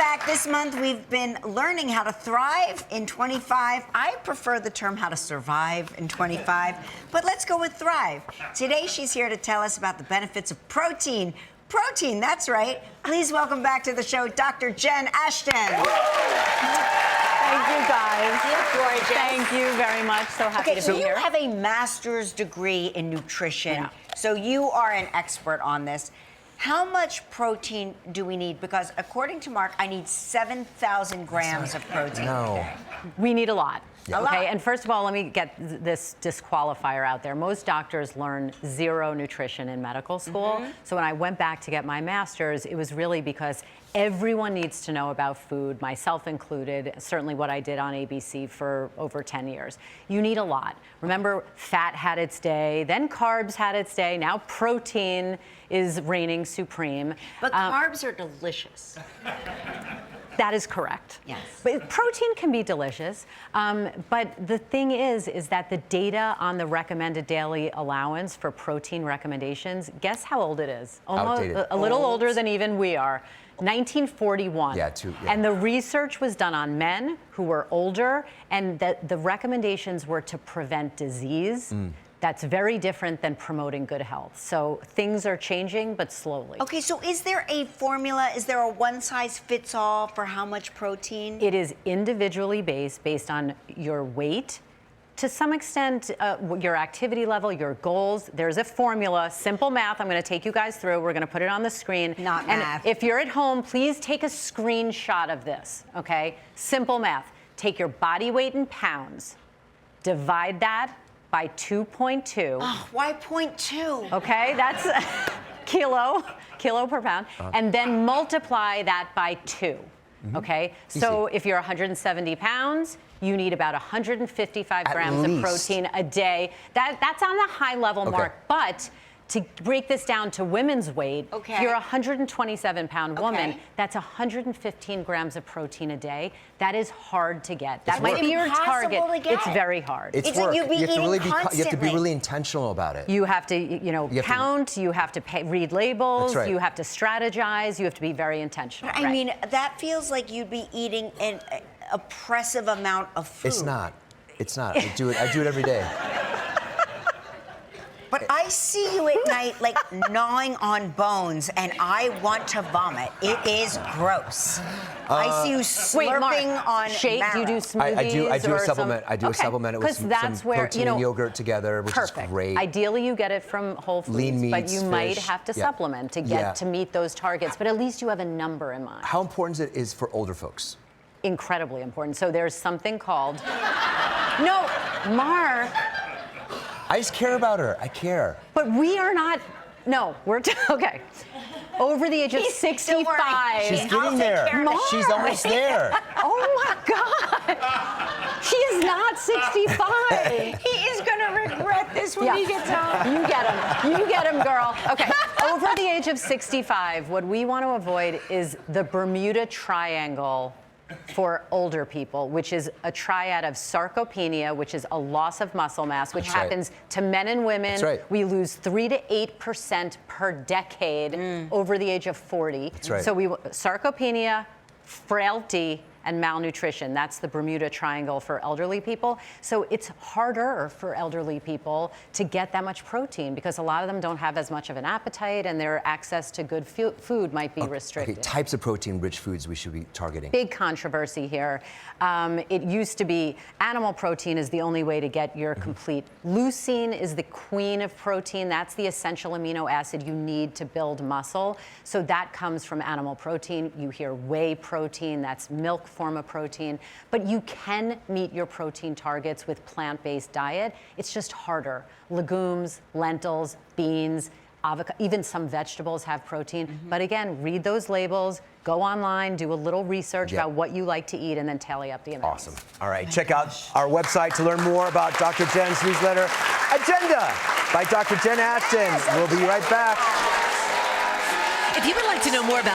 back. This month we've been learning how to thrive in 25. I prefer the term how to survive in 25, but let's go with thrive. Today she's here to tell us about the benefits of protein. Protein, that's right. Please welcome back to the show Dr. Jen Ashton. Thank you, guys. You're gorgeous. Thank you very much. So happy to be here. You have a master's degree in nutrition, so you are an expert on this. How much protein do we need? Because according to Mark, I need 7,000 grams of protein. No. We need a lot. Yeah. Okay, and first of all, let me get this disqualifier out there. Most doctors learn zero nutrition in medical school. So when I went back to get my master's, it was really because everyone needs to know about food, myself included, certainly what I did on ABC for over 10 years. You need a lot. Remember, fat had its day, then carbs had its day, now protein is reigning supreme. But carbs are delicious. That is correct. Yes. But protein can be delicious. But the thing is that the data on the recommended daily allowance for protein recommendations, guess how old it is? Almost outdated. a little older than even we are. 1941. Yeah. And the research was done on men who were older, and the recommendations were to prevent disease. That's very different than promoting good health. So things are changing, but slowly. Okay, so is there a formula? Is there a one-size-fits-all for how much protein? It is individually based on your weight, to some extent, your activity level, your goals. There's a formula, simple math. I'm going to take you guys through. We're going to put it on the screen. Not and math. If you're at home, please take a screenshot of this, okay? Simple math. Take your body weight in pounds, divide that by 2.2. Oh, why 0.2? Okay, that's kilo per pound, and then multiply that by 2. Okay, so if you're 170 pounds, you need about 155 grams of protein a day. That's on the high level mark, but to break this down to women's weight, if you're a 127-pound woman, that's 115 grams of protein a day. That is hard to get. That might be your target. It's very hard. It's work. You have to be really intentional about it. You have to, count. You have to read labels. That's right. You have to strategize. You have to be very intentional. I mean, that feels like you'd be eating an oppressive amount of food. It's not. It's not. I do it every day. But I see you at night, like, gnawing on bones, and I want to vomit. It is gross. I see you slurping on shake. marrow. Do you do smoothies? I do a or supplement. I do a supplement it with some protein and yogurt together, which is great. Ideally, you get it from Whole Foods, lean meats, but you might fish. have to supplement to get to meet those targets. But at least you have a number in mind. How important it is for older folks? Incredibly important. So there's something called. No, Mar. I just care about her. I care. But we are not. No, we're okay. Over the age of 65. She's getting there. She's almost there. Oh my God. She is not 65. He is going to regret this when he gets home. You get him. You get him, girl. Okay. Over the age of 65, what we want to avoid is the Bermuda Triangle for older people, which is a triad of sarcopenia, which is a loss of muscle mass, which happens to men and women. We lose 3 to 8% per decade over the age of 40. So sarcopenia, frailty, and malnutrition. That's the Bermuda Triangle for elderly people. So it's harder for elderly people to get that much protein because a lot of them don't have as much of an appetite and their access to good food might be restricted. Okay, types of protein-rich foods we should be targeting. Big controversy here. It used to be animal protein is the only way to get your complete. Leucine is the queen of protein. That's the essential amino acid you need to build muscle. So that comes from animal protein. You hear whey protein, that's milk form of protein, but you can meet your protein targets with plant-based diet. It's just harder. Legumes, lentils, beans, avocado, even some vegetables have protein. But again, read those labels, go online, do a little research about what you like to eat, and then tally up the amounts. Awesome. All right, check out our website to learn more about Dr. Jen's newsletter, Agenda by Dr. Jen Ashton. We'll be right back. If you would like to know more about